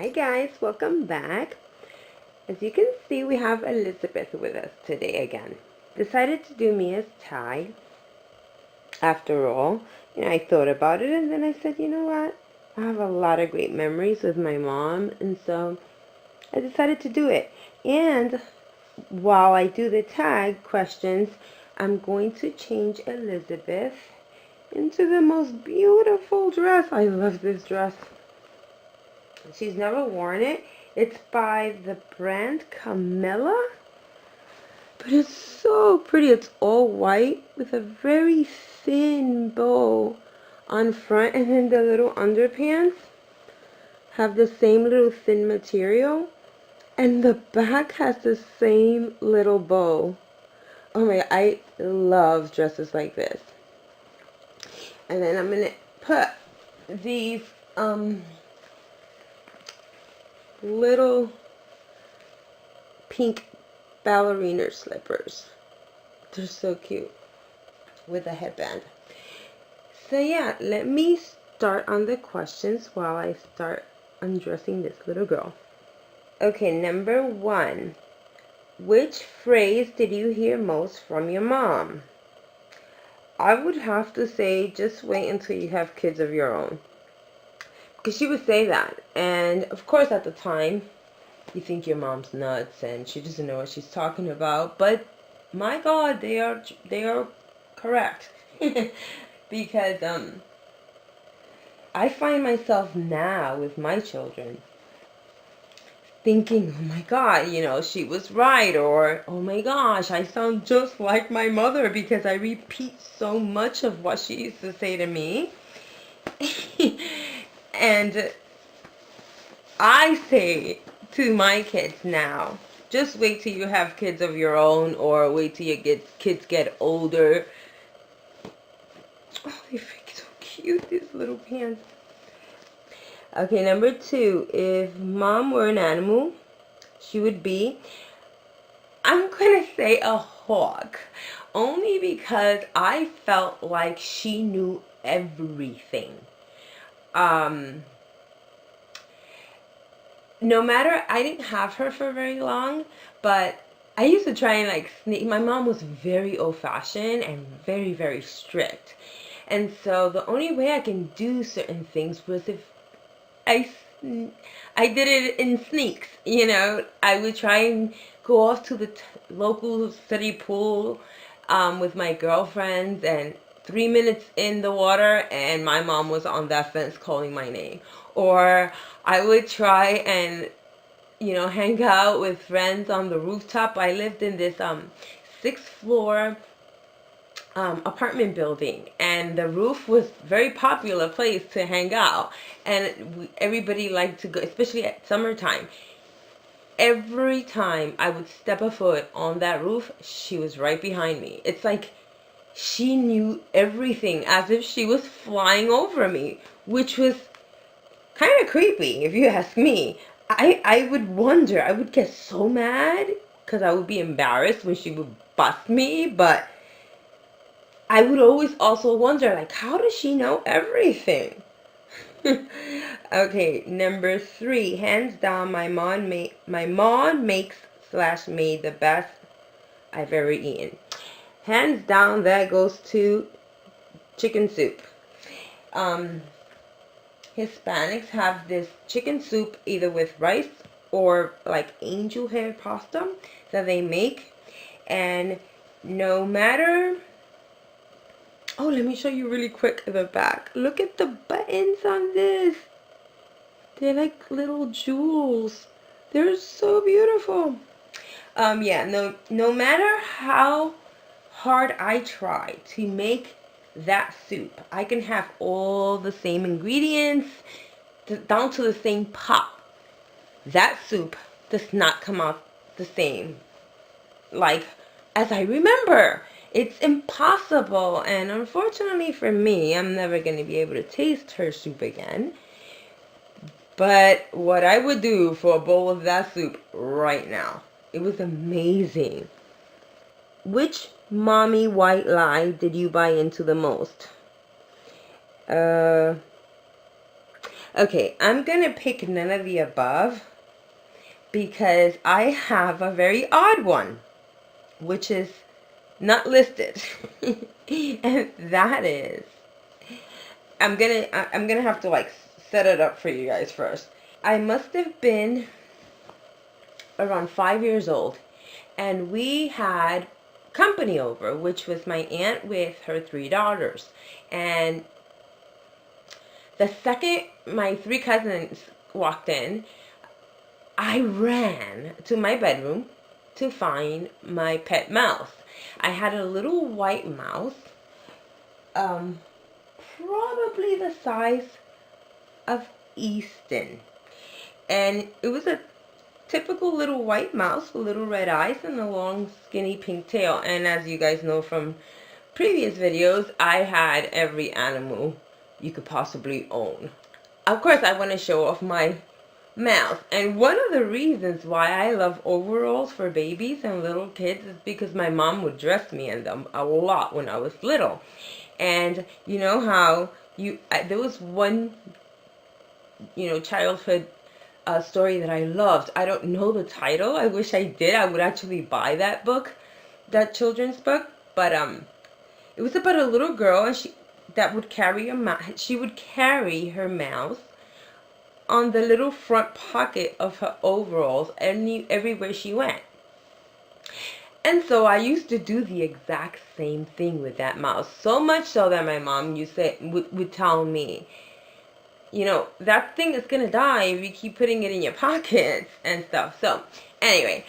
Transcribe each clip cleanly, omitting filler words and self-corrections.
Hi guys, welcome back. As you can see, we have Elizabeth with us today again. Decided to do Mia's tie. After all, I thought about it and then I said, you know what? I have a lot of great memories with my mom, and so I decided to do it. And while I do the tag questions, I'm going to change Elizabeth into the most beautiful dress. I love this dress. She's never worn it. It's by the brand Camilla. But it's so pretty. It's all white with a very thin bow on front. And then the little underpants have the same little thin material. And the back has the same little bow. Oh my God, I love dresses like this. And then I'm going to put these little pink ballerina slippers. They're so cute with a headband. So yeah, let me start on the questions while I start undressing this little girl. Okay, number 1. Which phrase did you hear most from your mom? I would have to say, just wait until you have kids of your own. Because she would say that, and of course at the time you think your mom's nuts and she doesn't know what she's talking about, but my God, they are correct. Because I find myself now with my children thinking, oh my God, she was right, or oh my gosh, I sound just like my mother because I repeat so much of what she used to say to me. And I say to my kids now, just wait till you have kids of your own, or wait till your kids get older. Oh, they're so cute, these little pants. Okay, number 2. If mom were an animal, she would be, I'm going to say a hawk. Only because I felt like she knew everything. No matter, I didn't have her for very long, but I used to try and sneak. My mom was very old-fashioned and very, very strict. And so the only way I can do certain things was if I did it in sneaks. I would try and go off to the local city pool with my girlfriends, and 3 minutes in the water and my mom was on that fence calling my name. Or I would try and hang out with friends on the rooftop. I lived in this 6th floor apartment building, and the roof was very popular place to hang out, and everybody liked to go, especially at summertime. Every time I would step a foot on that roof, she was right behind me. It's like she knew everything, as if she was flying over me, which was kind of creepy, if you ask me. I would wonder, I would get so mad because I would be embarrassed when she would bust me, but I would always also wonder, how does she know everything? Okay, number 3, hands down, my mom makes / made the best I've ever eaten. Hands down, that goes to chicken soup. Hispanics have this chicken soup either with rice or angel hair pasta that they make, and no matter, oh, let me show you really quick the back. Look at the buttons on this. They're like little jewels. They're so beautiful. Yeah, no matter how hard I try to make that soup, I can have all the same ingredients down to the same pot. That soup does not come out the same as I remember. It's impossible, and unfortunately for me, I'm never going to be able to taste her soup again. But what I would do for a bowl of that soup right now, it was amazing. Which mommy white lie did you buy into the most? Okay, I'm gonna pick none of the above because I have a very odd one, which is not listed. And that is, I'm gonna have to like set it up for you guys first. I must have been around 5 years old, and we had company over, which was my aunt with her 3 daughters. And the second my 3 cousins walked in, I ran to my bedroom to find my pet mouse. I had a little white mouse, probably the size of Easton. And it was a typical little white mouse with little red eyes and a long skinny pink tail. And as you guys know from previous videos, I had every animal you could possibly own. Of course, I want to show off my mouse. And one of the reasons why I love overalls for babies and little kids is because my mom would dress me in them a lot when I was little. And you know how there was one, childhood story that I loved. I don't know the title. I wish I did. I would actually buy that book, that children's book. But it was about a little girl, and that would carry a mouse. She would carry her mouse on the little front pocket of her overalls everywhere she went. And so I used to do the exact same thing with that mouse. So much so that my mom would tell me, that thing is going to die if you keep putting it in your pockets and stuff. So anyway,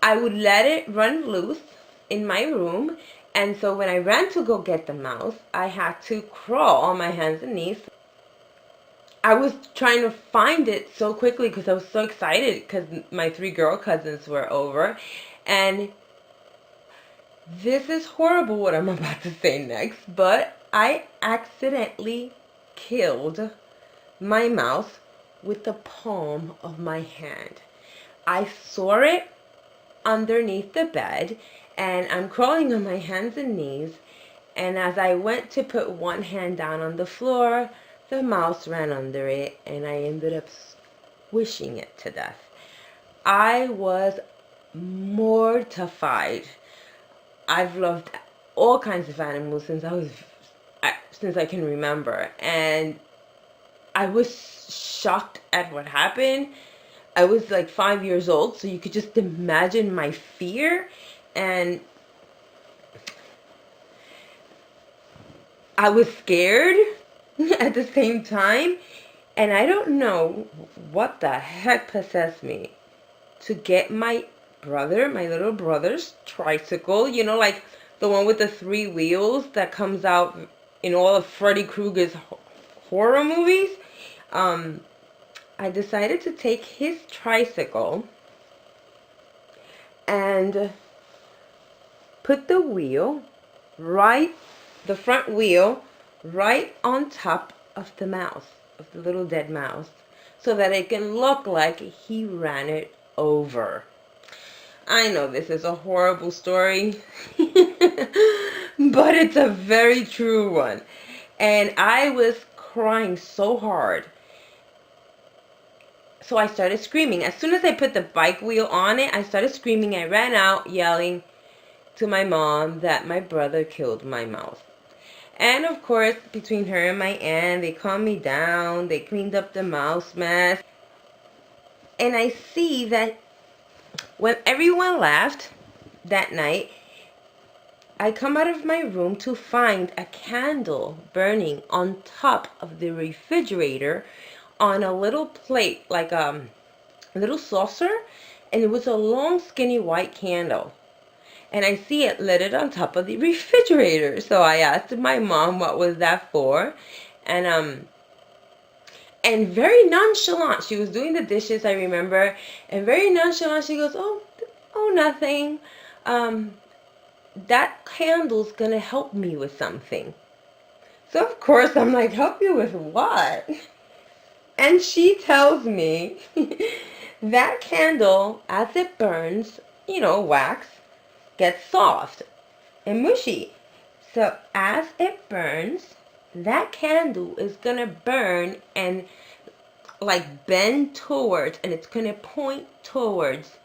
I would let it run loose in my room. And so when I ran to go get the mouse, I had to crawl on my hands and knees. I was trying to find it so quickly because I was so excited because my 3 girl cousins were over. And this is horrible what I'm about to say next, but I accidentally killed my mouse with the palm of my hand. I saw it underneath the bed, and I'm crawling on my hands and knees, and as I went to put one hand down on the floor, the mouse ran under it, and I ended up squishing it to death. I was mortified. I've loved all kinds of animals since I can remember, and I was shocked at what happened. I was like 5 years old, so you could just imagine my fear, and I was scared at the same time. And I don't know what the heck possessed me to get my little brother's tricycle, like the one with the 3 wheels that comes out in all of Freddy Krueger's horror movies. I decided to take his tricycle and put the front wheel right on top of the mouse, of the little dead mouse, so that it can look like he ran it over. I know this is a horrible story, but it's a very true one. And I was crying so hard. So I started screaming. As soon as I put the bike wheel on it, I started screaming. I ran out yelling to my mom that my brother killed my mouse. And of course, between her and my aunt, they calmed me down. They cleaned up the mouse mess. And I see that when everyone left that night, I come out of my room to find a candle burning on top of the refrigerator on a little plate, like a little saucer, and it was a long skinny white candle. And I see it lit on top of the refrigerator. So I asked my mom what was that for, and very nonchalant, she was doing the dishes, I remember, and very nonchalant she goes, oh nothing, that candle's gonna help me with something. So of course I'm like, help you with what? And she tells me that candle, as it burns, wax, gets soft and mushy. So as it burns, that candle is gonna burn and like bend towards, and it's going to point towards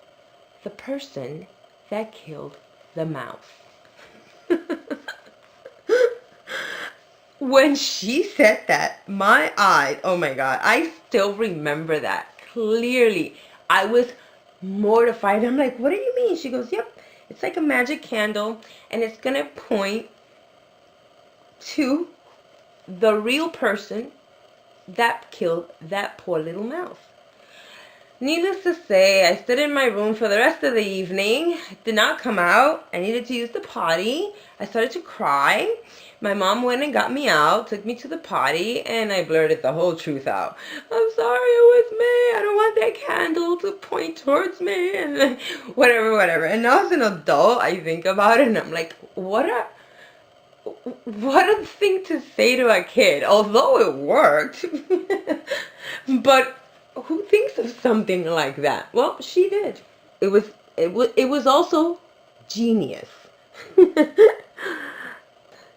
the person that killed the mouse. When she said that, my eyes, oh my God, I still remember that clearly. I was mortified. I'm like, what do you mean? She goes, yep, it's like a magic candle, and it's going to point to the real person that killed that poor little mouse. Needless to say, I stood in my room for the rest of the evening. I did not come out. I needed to use the potty. I started to cry. My mom went and got me out, took me to the potty, and I blurted the whole truth out. I'm sorry, it was me. I don't want that candle to point towards me, and whatever. And now as an adult, I think about it, and I'm like, what a thing to say to a kid. Although it worked, but who thinks of something like that? Well, she did. It was also genius.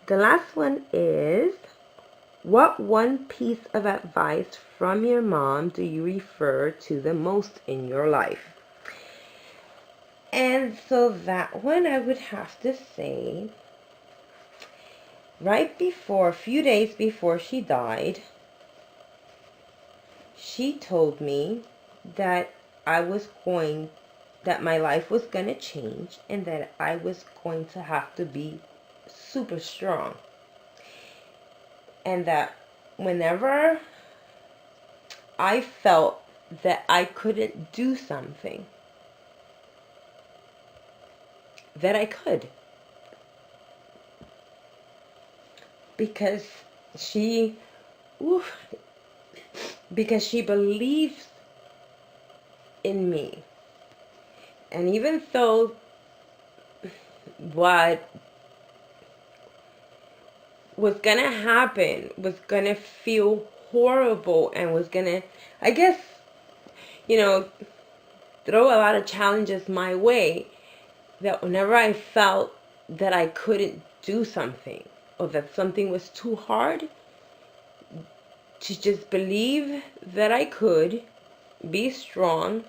The last one is, what one piece of advice from your mom do you refer to the most in your life? And so that one, I would have to say, right before, a few days before she died, she told me that that my life was going to change, and that I was going to have to be super strong. And that whenever I felt that I couldn't do something, that I could. Because she believes in me. And even though what was going to happen was going to feel horrible, and was going to, I guess, throw a lot of challenges my way, that whenever I felt that I couldn't do something, or that something was too hard, to just believe that I could be strong,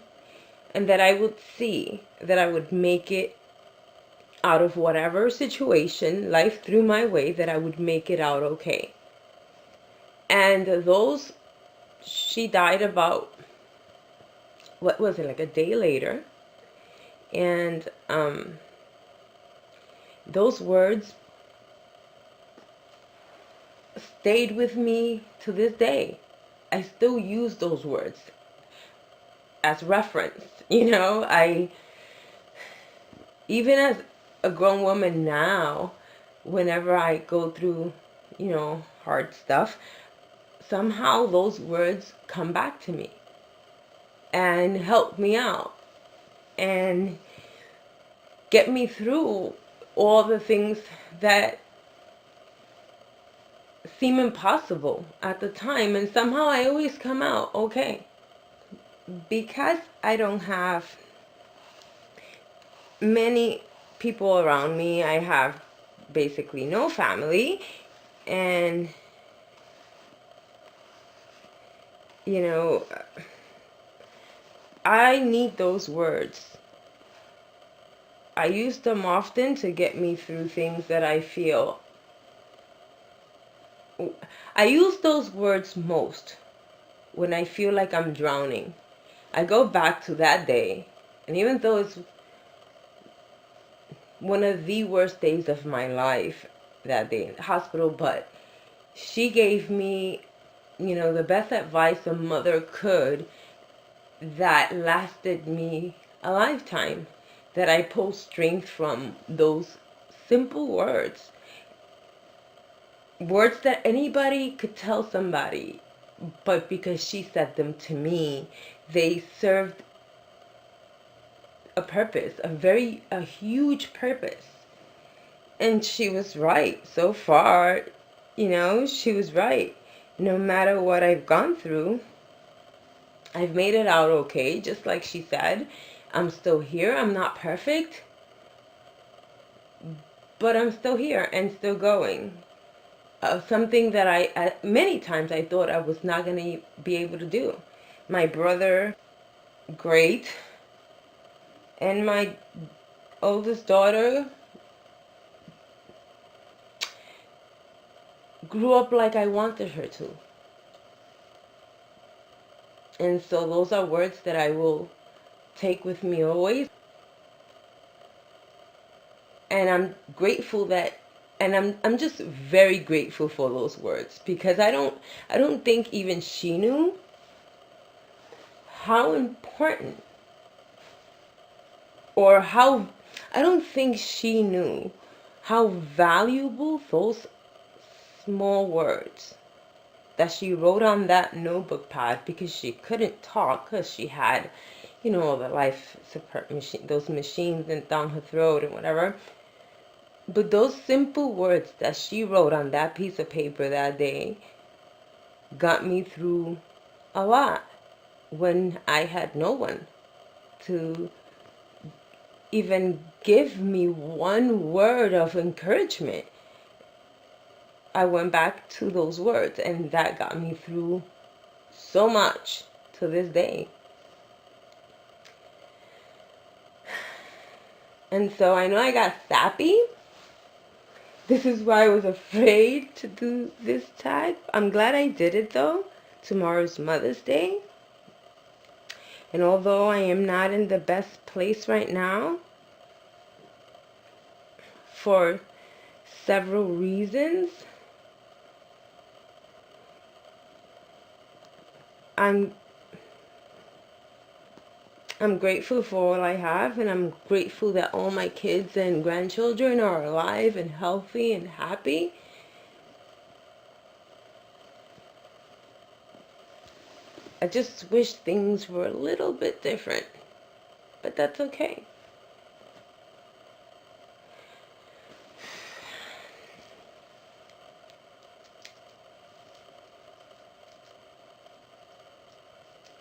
and that I would see that I would make it out of whatever situation life threw my way, that I would make it out okay. And she died about, what was it, like a day later. And those words stayed with me to this day. I still use those words as reference. Even as a grown woman now, whenever I go through, hard stuff, somehow those words come back to me and help me out and get me through all the things that seem impossible at the time. And somehow I always come out okay. Because I don't have many people around me, I have basically no family, and I need those words. I use them often to get me through things that I feel. I use those words most when I feel like I'm drowning. I go back to that day, and even though it's one of the worst days of my life, that day in the hospital, but she gave me, the best advice a mother could, that lasted me a lifetime, that I pull strength from those simple words that anybody could tell somebody, but because she said them to me, they served a purpose, a huge purpose. And she was right. So far, she was right. No matter what I've gone through, I've made it out okay. Just like she said, I'm still here. I'm not perfect, but I'm still here and still going. Something that many times I thought I was not going to be able to do. My brother, great. And my oldest daughter grew up like I wanted her to. And so those are words that I will take with me always. And I'm grateful that, and I'm just very grateful for those words, because I don't think even she knew how important, or how, I don't think she knew how valuable those small words that she wrote on that notebook pad, because she couldn't talk because she had, you know, the life support machine, those machines and down her throat and whatever. But those simple words that she wrote on that piece of paper that day got me through a lot when I had no one to even give me one word of encouragement. I went back to those words, and that got me through so much to this day. And so I know I got sappy. This is why I was afraid to do this tag. I'm glad I did it though. Tomorrow's Mother's Day. And although I am not in the best place right now, for several reasons, I'm grateful for all I have, and I'm grateful that all my kids and grandchildren are alive and healthy and happy. I just wish things were a little bit different, but that's okay.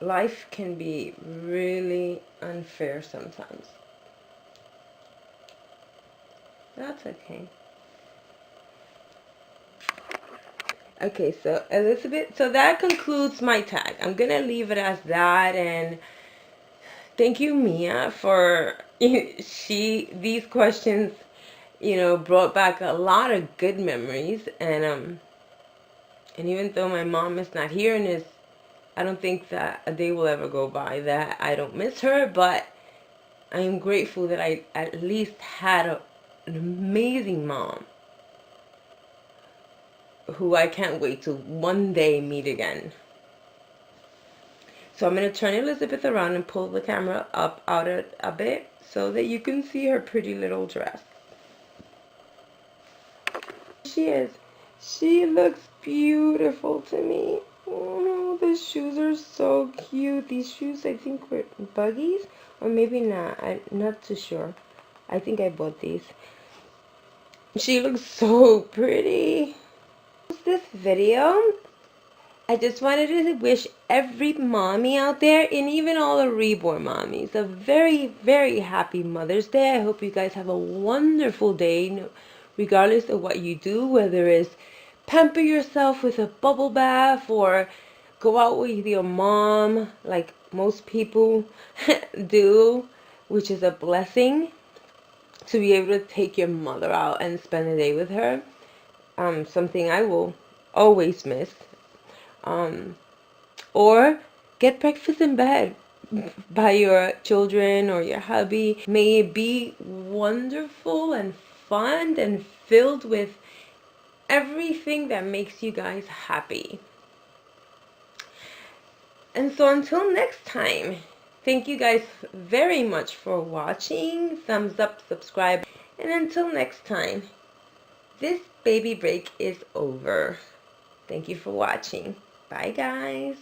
Life can be really unfair sometimes. That's okay. Okay, so Elizabeth, so that concludes my tag. I'm gonna leave it as that, and thank you, Mia, for these questions, you know, brought back a lot of good memories, and even though my mom is not here and is, I don't think that a day will ever go by that I don't miss her, but I am grateful that I at least had an amazing mom who I can't wait to one day meet again. So I'm going to turn Elizabeth around and pull the camera up out a bit so that you can see her pretty little dress. She is. She looks beautiful to me. Oh, the shoes are so cute. These shoes, I think, were Buggies, or maybe not. I'm not too sure. I think I bought these. She looks so pretty. This video, I just wanted to wish every mommy out there, and even all the Reborn mommies, a very, very happy Mother's Day. I hope you guys have a wonderful day, regardless of what you do, whether it's pamper yourself with a bubble bath or go out with your mom like most people do, which is a blessing to be able to take your mother out and spend the day with her. Something I will always miss. Or get breakfast in bed by your children or your hubby. May it be wonderful and fun and filled with everything that makes you guys happy. And so until next time, thank you guys very much for watching. Thumbs up, subscribe, and until next time, this baby break is over. Thank you for watching. Bye, guys.